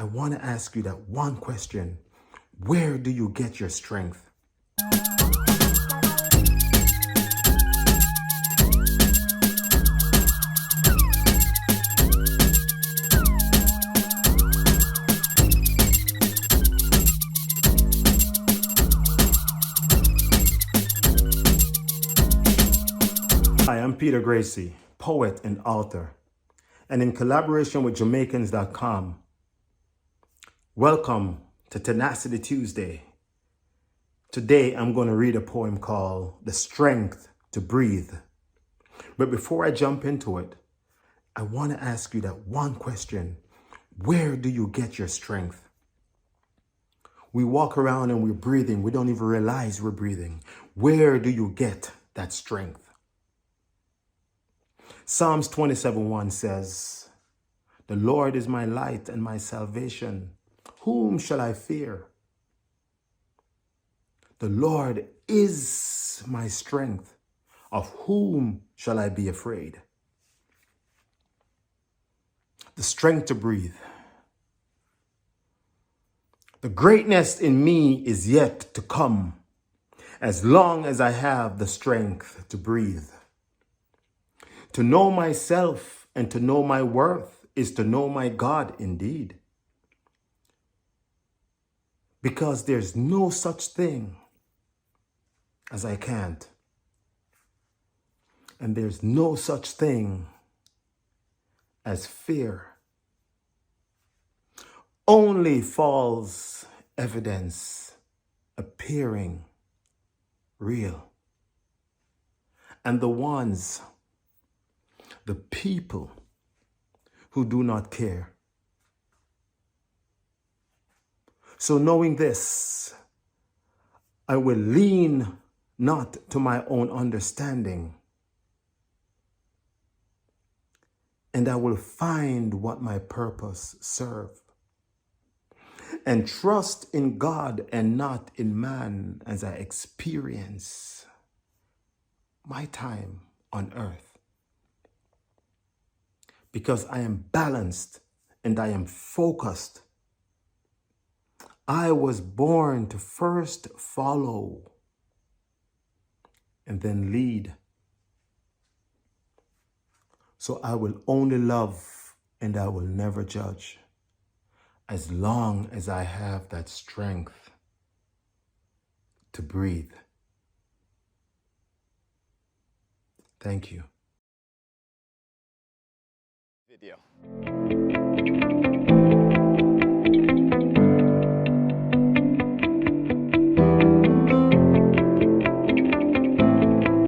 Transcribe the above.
want to ask you that one question. Where do you get your strength? Hi, I'm Peter Gracey, poet and author, and in collaboration with Jamaicans.com, welcome to Tenacity Tuesday. Today, I'm going to read a poem called The Strength to Breathe. But before I jump into it, I want to ask you that one question. Where do you get your strength? We walk around and we're breathing. We don't even realize we're breathing. Where do you get that strength? Psalms 27:1 says, "The Lord is my light and my salvation. Whom shall I fear? The Lord is my strength. Of whom shall I be afraid?" The strength to breathe. The greatness in me is yet to come, as long as I have the strength to breathe. To know myself and to know my worth is to know my God indeed. Because there's no such thing as I can't. And there's no such thing as fear. Only false evidence appearing real. And the people who do not care. So knowing this, I will lean not to my own understanding, and I will find what my purpose serve, and trust in God and not in man as I experience my time on earth. Because I am balanced and I am focused. I was born to first follow and then lead. So I will only love and I will never judge, as long as I have that strength to breathe. Thank you. Video.